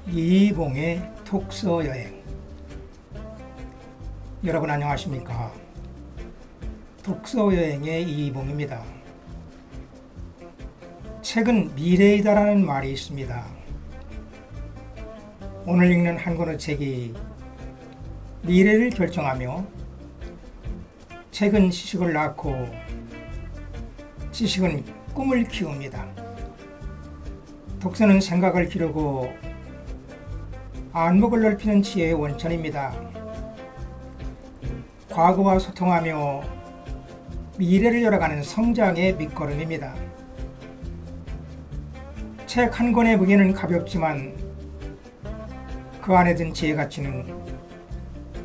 이봉의 독서 여행. 여러분 안녕하십니까? 독서 여행의 이봉입니다. 책은 미래이다라는 말이 있습니다. 오늘 읽는 한 권의 책이 미래를 결정하며 책은 지식을 낳고 지식은 꿈을 키웁니다. 독서는 생각을 기르고 안목을 넓히는 지혜의 원천입니다. 과거와 소통하며 미래를 열어가는 성장의 밑거름입니다. 책 한 권의 무게는 가볍지만 그 안에 든 지혜 가치는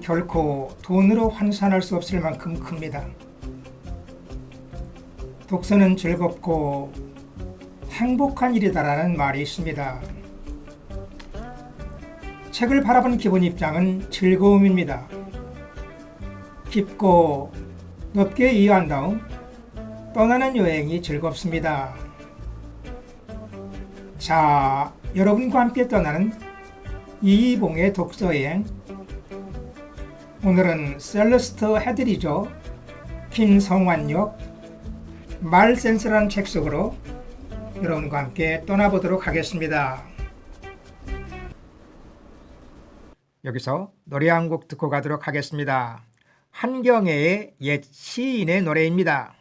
결코 돈으로 환산할 수 없을 만큼 큽니다. 독서는 즐겁고 행복한 일이다라는 말이 있습니다. 책을 바라본 기본 입장은 즐거움입니다. 깊고 넓게 이해한 다음 떠나는 여행이 즐겁습니다. 자, 여러분과 함께 떠나는 이봉의 독서여행. 오늘은 셀러스트 헤드리저 김성환역 말센스라는 책 속으로 여러분과 함께 떠나보도록 하겠습니다. 여기서 노래 한 곡 듣고 가도록 하겠습니다. 한경애의 옛 시인의 노래입니다.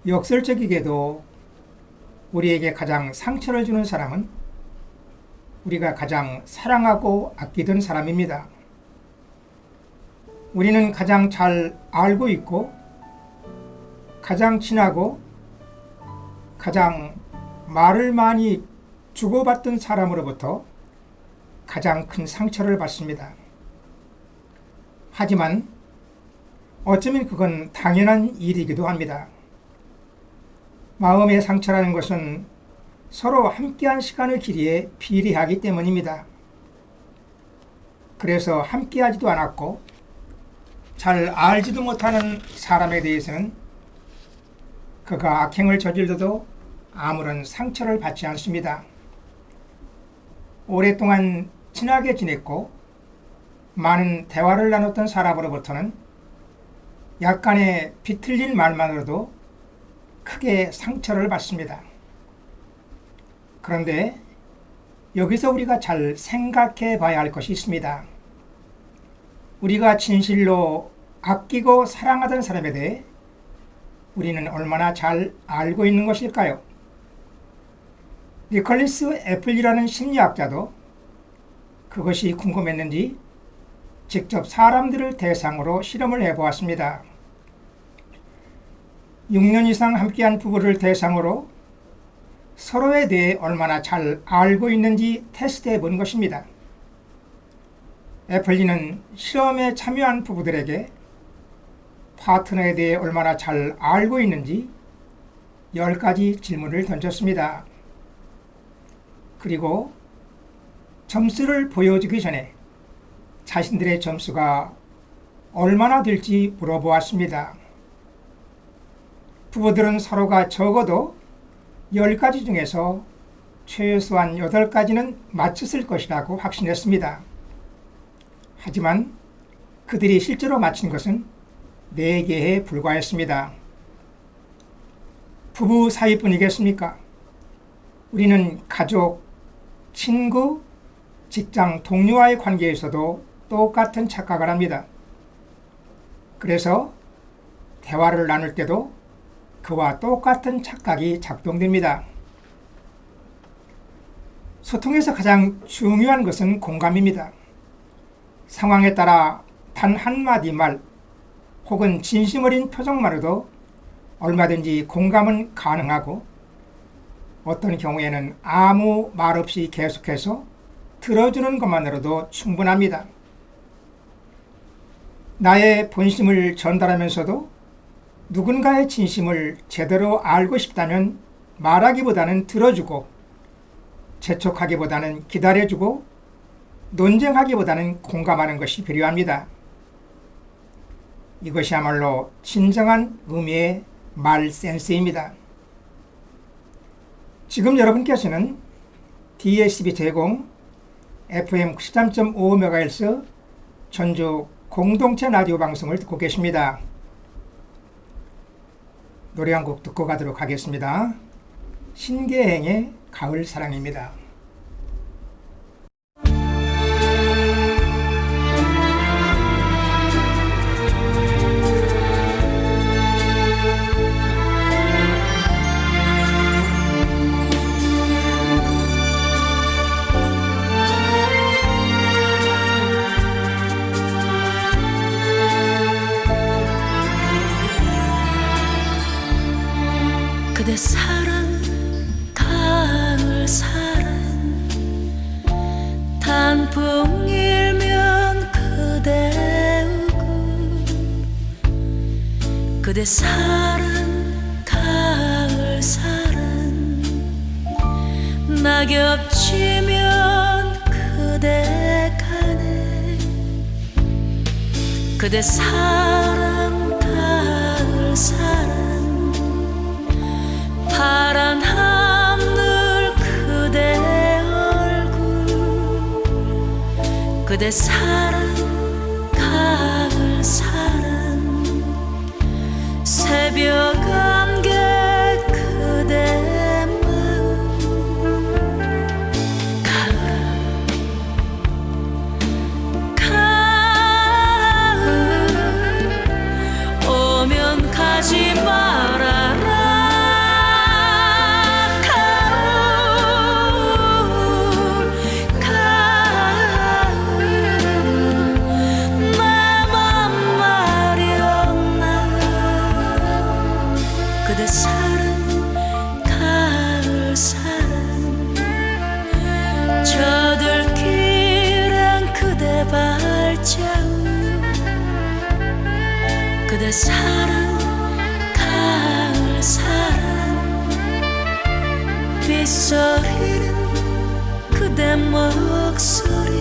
역설적이게도 우리에게 가장 상처를 주는 사람은 우리가 가장 사랑하고 아끼던 사람입니다. 우리는 가장 잘 알고 있고 가장 친하고 가장 말을 많이 주고받던 사람으로부터 가장 큰 상처를 받습니다. 하지만 어쩌면 그건 당연한 일이기도 합니다. 마음의 상처라는 것은 서로 함께한 시간의 길이에 비례하기 때문입니다. 그래서 함께하지도 않았고 잘 알지도 못하는 사람에 대해서는 그가 악행을 저질러도 아무런 상처를 받지 않습니다. 오랫동안 친하게 지냈고 많은 대화를 나눴던 사람으로부터는 약간의 비틀린 말만으로도 크게 상처를 받습니다. 그런데 여기서 우리가 잘 생각해 봐야 할 것이 있습니다. 우리가 진실로 아끼고 사랑하던 사람에 대해 우리는 얼마나 잘 알고 있는 것일까요? 니콜리스 애플이라는 심리학자도 그것이 궁금했는지 직접 사람들을 대상으로 실험을 해보았습니다. 6년 이상 함께한 부부를 대상으로 서로에 대해 얼마나 잘 알고 있는지 테스트해 본 것입니다. 애플리는 실험에 참여한 부부들에게 파트너에 대해 얼마나 잘 알고 있는지 10가지 질문을 던졌습니다. 그리고 점수를 보여주기 전에 자신들의 점수가 얼마나 될지 물어보았습니다. 부부들은 서로가 적어도 10가지 중에서 최소한 8가지는 맞췄을 것이라고 확신했습니다. 하지만 그들이 실제로 맞힌 것은 4개에 불과했습니다. 부부 사이뿐이겠습니까? 우리는 가족, 친구, 직장 동료와의 관계에서도 똑같은 착각을 합니다. 그래서 대화를 나눌 때도 그와 똑같은 착각이 작동됩니다. 소통에서 가장 중요한 것은 공감입니다. 상황에 따라 단 한마디 말 혹은 진심 어린 표정만으로도 얼마든지 공감은 가능하고 어떤 경우에는 아무 말 없이 계속해서 들어주는 것만으로도 충분합니다. 나의 본심을 전달하면서도 누군가의 진심을 제대로 알고 싶다면 말하기보다는 들어주고 재촉하기보다는 기다려주고 논쟁하기보다는 공감하는 것이 필요합니다. 이것이야말로 진정한 의미의 말 센스입니다. 지금 여러분께서는 DSB 제공 FM 93.5MHz 전주 공동체 라디오 방송을 듣고 계십니다. 노래 한 곡 듣고 가도록 하겠습니다. 신계행의 가을 사랑입니다. 그대 사랑 가을 사랑 단풍 일면 그대 우고 그대 사랑 가을 사랑 낙엽 지면 그대 가네 그대 사랑 가을 사랑 파란 하늘 그대 얼굴 그대 사랑 가을 사랑 새벽 안개 그대 마음 가을아 가을 오면 가지 말아라 사랑 가을 사랑 빗소리는 그대 목소리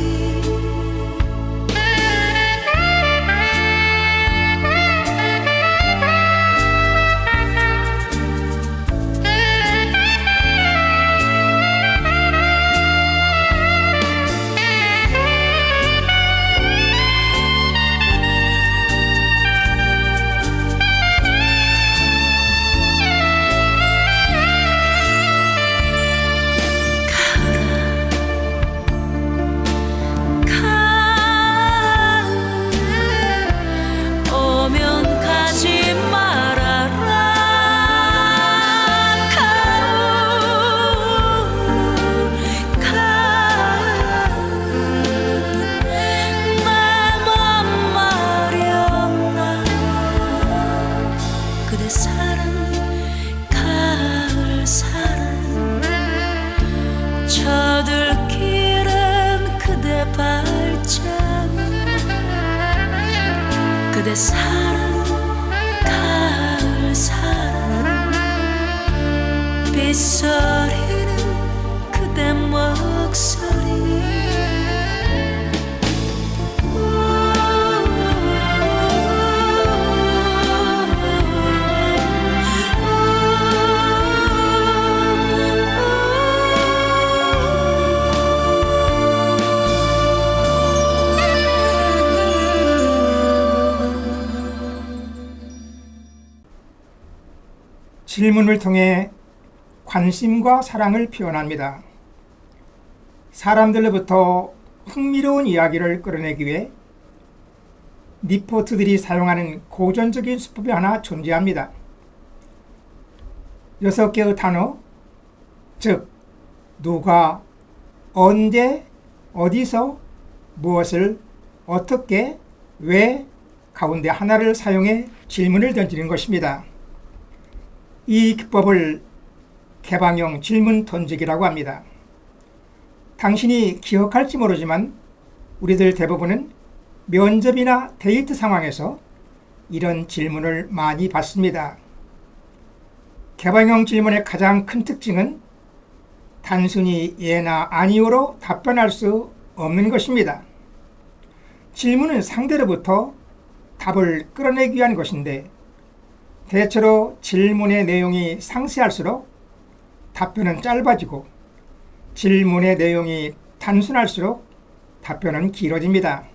그대 사랑 가을 사랑 빗소리는 그대 목소리 질문을 통해 관심과 사랑을 표현합니다. 사람들로부터 흥미로운 이야기를 끌어내기 위해 리포트들이 사용하는 고전적인 수법이 하나 존재합니다. 6개의 단어, 즉 누가, 언제, 어디서, 무엇을, 어떻게, 왜 가운데 하나를 사용해 질문을 던지는 것입니다. 이 기법을 개방형 질문 던지기라고 합니다. 당신이 기억할지 모르지만 우리들 대부분은 면접이나 데이트 상황에서 이런 질문을 많이 받습니다. 개방형 질문의 가장 큰 특징은 단순히 예나 아니오로 답변할 수 없는 것입니다. 질문은 상대로부터 답을 끌어내기 위한 것인데 대체로 질문의 내용이 상세할수록 답변은 짧아지고 질문의 내용이 단순할수록 답변은 길어집니다.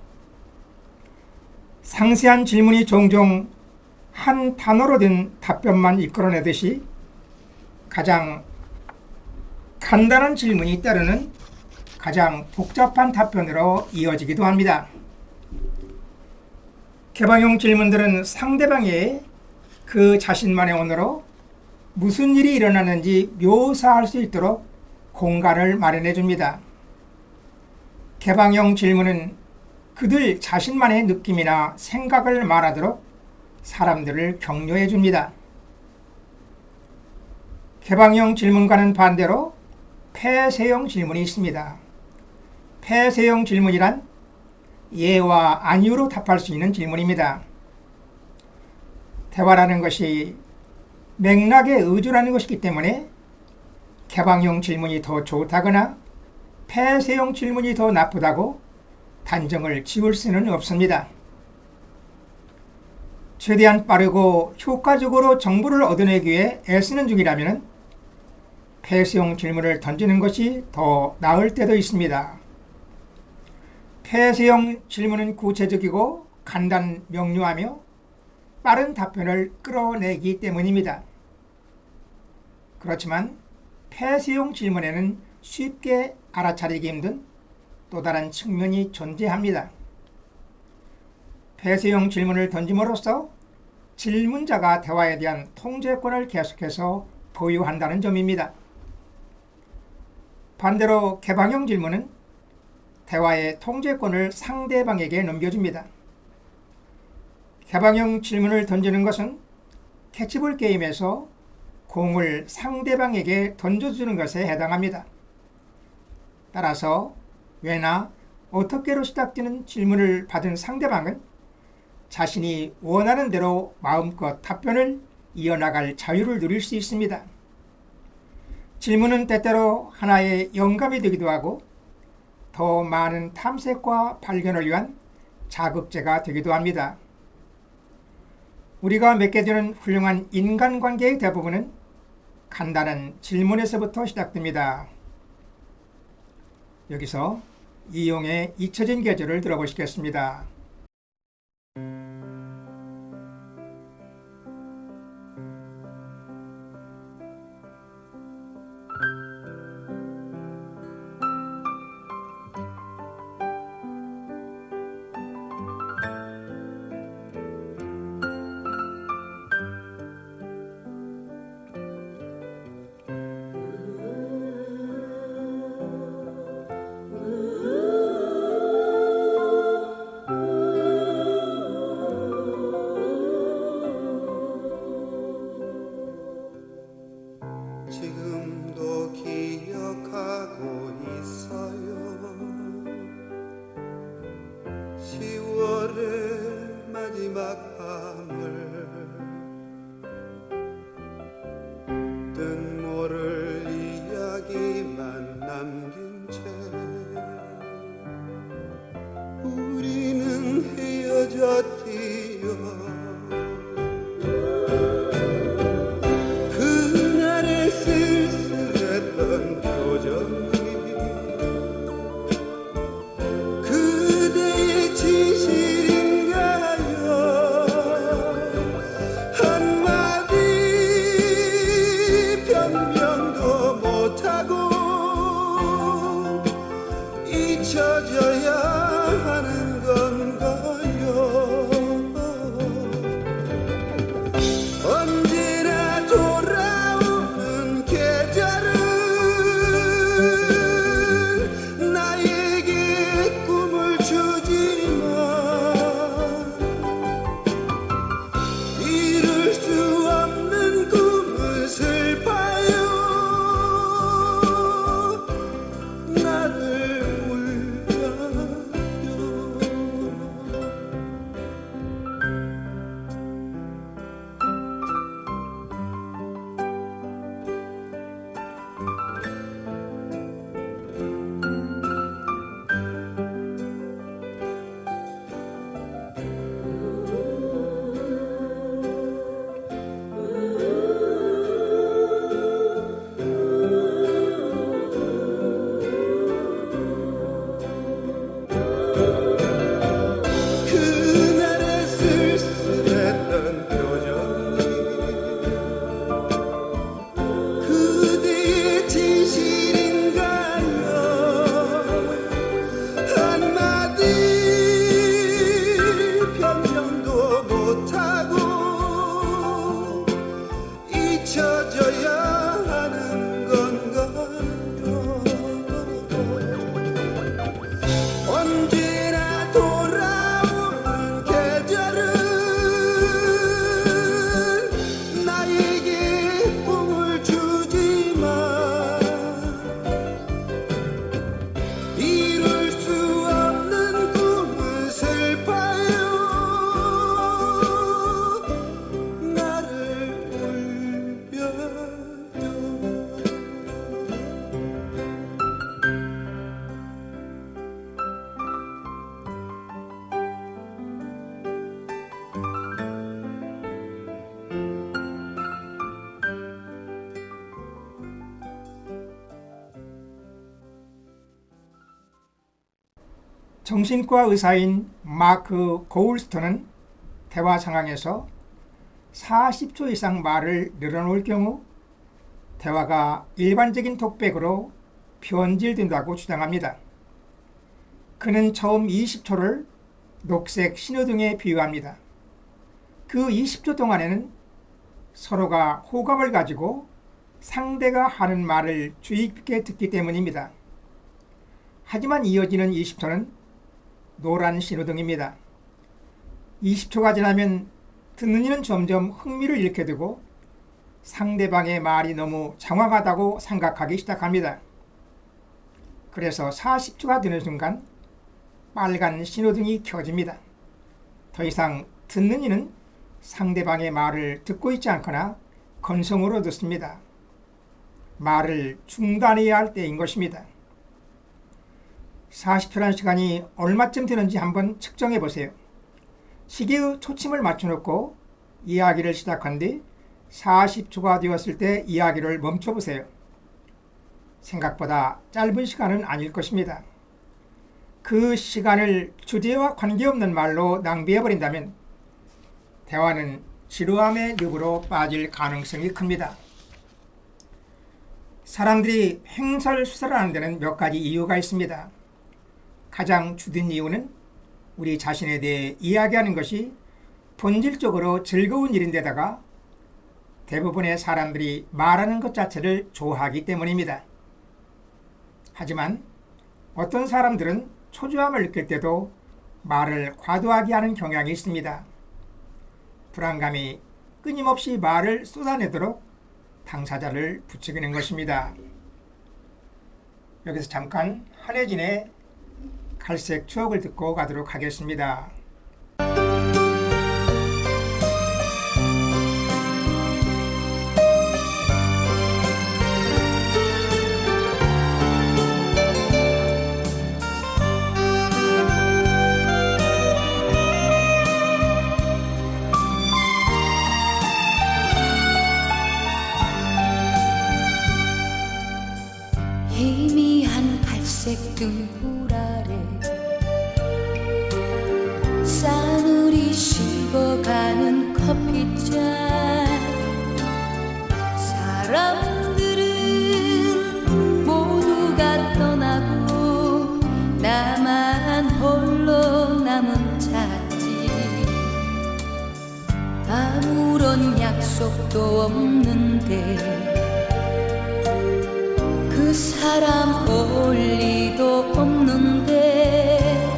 상세한 질문이 종종 한 단어로 된 답변만 이끌어내듯이 가장 간단한 질문이 때로는 가장 복잡한 답변으로 이어지기도 합니다. 개방형 질문들은 상대방의 그 자신만의 언어로 무슨 일이 일어나는지 묘사할 수 있도록 공간을 마련해 줍니다. 개방형 질문은 그들 자신만의 느낌이나 생각을 말하도록 사람들을 격려해 줍니다. 개방형 질문과는 반대로 폐쇄형 질문이 있습니다. 폐쇄형 질문이란 예와 아니오로 답할 수 있는 질문입니다. 대화라는 것이 맥락에 의존하는 것이기 때문에 개방형 질문이 더 좋다거나 폐쇄형 질문이 더 나쁘다고 단정을 지을 수는 없습니다. 최대한 빠르고 효과적으로 정보를 얻어내기 위해 애쓰는 중이라면 폐쇄형 질문을 던지는 것이 더 나을 때도 있습니다. 폐쇄형 질문은 구체적이고 간단 명료하며 빠른 답변을 끌어내기 때문입니다. 그렇지만 폐쇄형 질문에는 쉽게 알아차리기 힘든 또 다른 측면이 존재합니다. 폐쇄형 질문을 던짐으로써 질문자가 대화에 대한 통제권을 계속해서 보유한다는 점입니다. 반대로 개방형 질문은 대화의 통제권을 상대방에게 넘겨줍니다. 개방형 질문을 던지는 것은 캐치볼 게임에서 공을 상대방에게 던져주는 것에 해당합니다. 따라서 왜나 어떻게로 시작되는 질문을 받은 상대방은 자신이 원하는 대로 마음껏 답변을 이어나갈 자유를 누릴 수 있습니다. 질문은 때때로 하나의 영감이 되기도 하고 더 많은 탐색과 발견을 위한 자극제가 되기도 합니다. 우리가 맺게 되는 훌륭한 인간관계의 대부분은 간단한 질문에서부터 시작됩니다. 여기서 이용의 잊혀진 계절을 들어보시겠습니다. 지금도 기억하고 있어요. 10월의 마지막 밤을 뜻 모를 이야기만 남긴 채 우리는 헤어졌지요. 쓸쓸했던 표정이 그대의 진실인가요? 한마디 변명도 못하고 잊혀져야 하는 건가요? 언제나 돌아오는 계절은 나에게 꿈을 주지만 이룰 수 없는 꿈은 슬퍼요. 나를 울려요. 그날의 쓸쓸했던 표정이 그대의 진실인가요? 한마디 변명도 못하고 잊혀져야 하는 건가요? 언제나 돌아오는 계절은 나에게 꿈을 주지만 이룰 수 없는 꿈은 슬퍼요. 나를 울려요. 정신과 의사인 마크 고울스턴은 대화 상황에서 40초 이상 말을 늘어놓을 경우 대화가 일반적인 톡백으로 변질된다고 주장합니다. 그는 처음 20초를 녹색 신호등에 비유합니다. 그 20초 동안에는 서로가 호감을 가지고 상대가 하는 말을 주의 깊게 듣기 때문입니다. 하지만 이어지는 20초는 노란 신호등입니다. 20초가 지나면 듣는 이는 점점 흥미를 잃게 되고 상대방의 말이 너무 장황하다고 생각하기 시작합니다. 그래서 40초가 되는 순간 빨간 신호등이 켜집니다. 더 이상 듣는 이는 상대방의 말을 듣고 있지 않거나 건성으로 듣습니다. 말을 중단해야 할 때인 것입니다. 40초라는 시간이 얼마쯤 되는지 한번 측정해 보세요. 시계의 초침을 맞춰놓고 이야기를 시작한 뒤 40초가 되었을 때 이야기를 멈춰보세요. 생각보다 짧은 시간은 아닐 것입니다. 그 시간을 주제와 관계없는 말로 낭비해버린다면 대화는 지루함의 늪으로 빠질 가능성이 큽니다. 사람들이 횡설수설하는 데는 몇 가지 이유가 있습니다. 가장 주된 이유는 우리 자신에 대해 이야기하는 것이 본질적으로 즐거운 일인데다가 대부분의 사람들이 말하는 것 자체를 좋아하기 때문입니다. 하지만 어떤 사람들은 초조함을 느낄 때도 말을 과도하게 하는 경향이 있습니다. 불안감이 끊임없이 말을 쏟아내도록 당사자를 부추기는 것입니다. 여기서 잠깐 한혜진의 갈색 추억을 듣고 가도록 하겠습니다. 희미한 갈색 등불 아래 싸늘히 식어가는 커피잔 사람들은 모두가 떠나고 나만 홀로 남은 찻집 아무런 약속도 없는데 그 사람 올 리도 없는데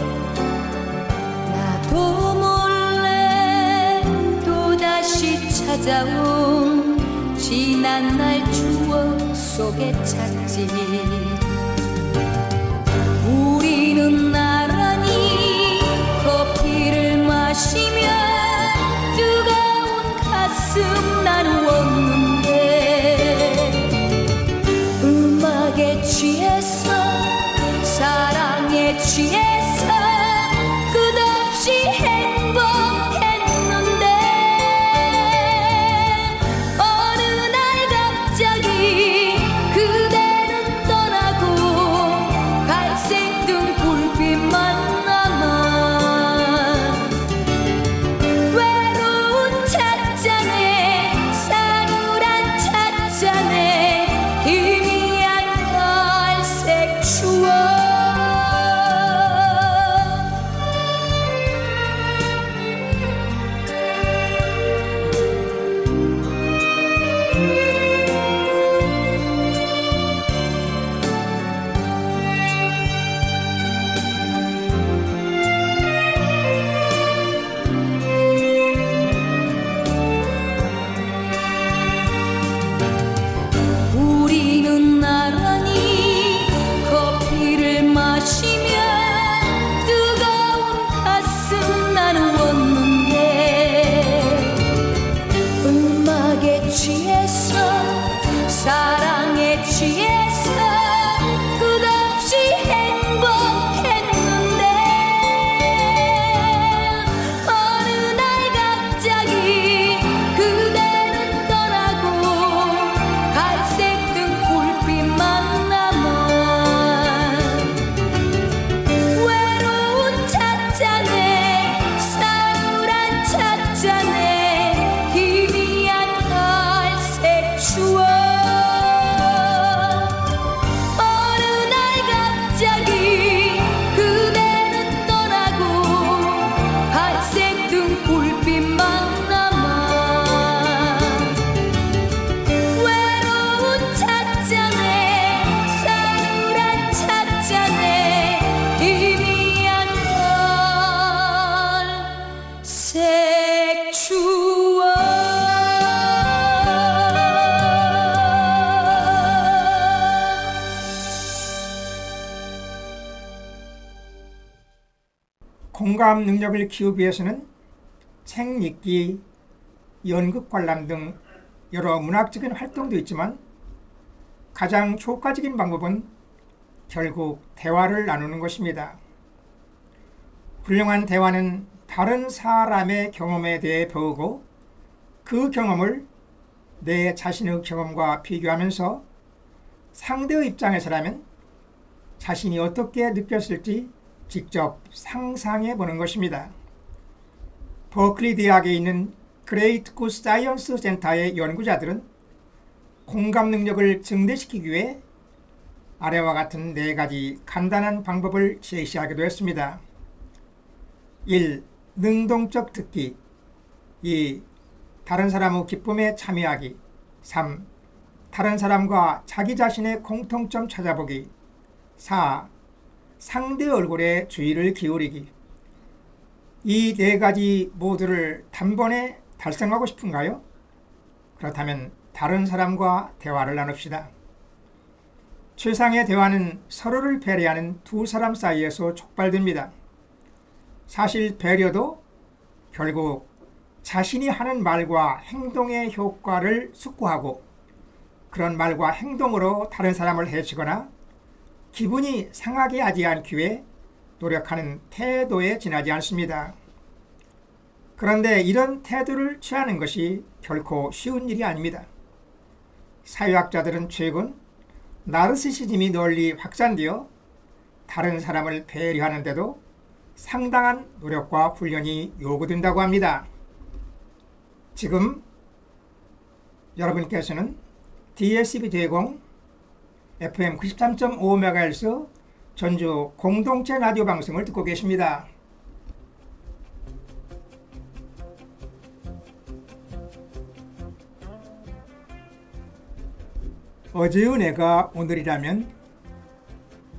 나도 몰래 또다시 찾아온 지난날 추억 속에 찾지 우리는 나란히 커피를 마시며 뜨거운 가슴 나누었는데 음악에 취해서 사랑에 취해서 끝없이 행복했는데 어느 날 갑자기 그대는 떠나고 갈색 등불빛만 남아 외로운 찻잔에 싸늘한 찻잔에 희미한 갈색 추억 우리는 나란히 커피를 마시며 뜨거운 가슴 나누었는데 음악에 취해서 사랑에 취해서 끝없이 행복했는데 어느 날 갑자기 그대는 떠나고 갈색 등불빛만 남아 외로운 찻잔에 싸늘한 찻잔에 희미한 갈색 추억 어느 날 갑자기 그대는 떠나고 갈색 등불빛만 남아 외로운 찻잔에 싸늘한 찻잔에 희미한 갈색 추억 공감 능력을 키우기 위해서는 책 읽기, 연극 관람 등 여러 문학적인 활동도 있지만 가장 효과적인 방법은 결국 대화를 나누는 것입니다. 훌륭한 대화는 다른 사람의 경험에 대해 배우고 그 경험을 내 자신의 경험과 비교하면서 상대의 입장에서라면 자신이 어떻게 느꼈을지 직접 상상해 보는 것입니다. 버클리 대학에 있는 그레이트 굿 사이언스 센터의 연구자들은 공감 능력을 증대시키기 위해 아래와 같은 4가지 간단한 방법을 제시하기도 했습니다. 1. 능동적 듣기. 2. 다른 사람의 기쁨에 참여하기. 3. 다른 사람과 자기 자신의 공통점 찾아보기. 4. 상대 얼굴에 주의를 기울이기. 이 4가지 모두를 단번에 달성하고 싶은가요? 그렇다면 다른 사람과 대화를 나눕시다. 최상의 대화는 서로를 배려하는 두 사람 사이에서 촉발됩니다. 사실 배려도 결국 자신이 하는 말과 행동의 효과를 숙고하고 그런 말과 행동으로 다른 사람을 해치거나 기분이 상하게 하지 않기 위해 노력하는 태도에 지나지 않습니다. 그런데 이런 태도를 취하는 것이 결코 쉬운 일이 아닙니다. 사회학자들은 최근 나르시시즘이 널리 확산되어 다른 사람을 배려하는데도 상당한 노력과 훈련이 요구된다고 합니다. 지금 여러분께서는 DSB 대공 FM 93.5MHz 전주 공동체 라디오 방송을 듣고 계십니다. 어제의 내가 오늘이라면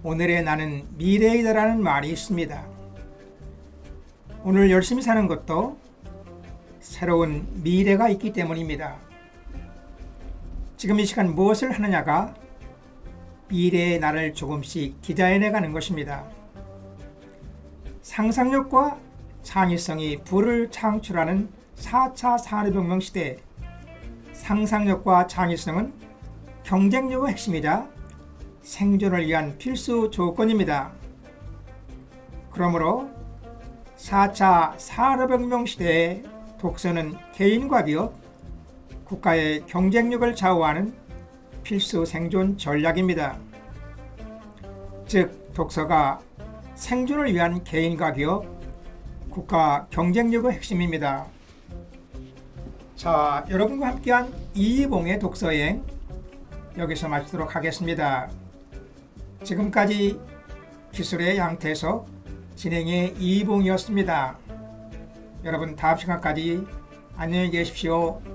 오늘의 나는 미래이다라는 말이 있습니다. 오늘 열심히 사는 것도 새로운 미래가 있기 때문입니다. 지금 이 시간 무엇을 하느냐가 미래의 나를 조금씩 디자인해가는 것입니다. 상상력과 창의성이 부를 창출하는 4차 산업혁명 시대에 상상력과 창의성은 경쟁력의 핵심이자 생존을 위한 필수 조건입니다. 그러므로 4차 산업혁명 시대에 독서는 개인과 기업, 국가의 경쟁력을 좌우하는 필수 생존 전략입니다. 즉, 독서가 생존을 위한 개인과 기업, 국가 경쟁력의 핵심입니다. 자, 여러분과 함께한 이봉의 독서여행 여기서 마치도록 하겠습니다. 지금까지 기술의 양태석, 진행의 이봉이었습니다. 여러분 다음 시간까지 안녕히 계십시오.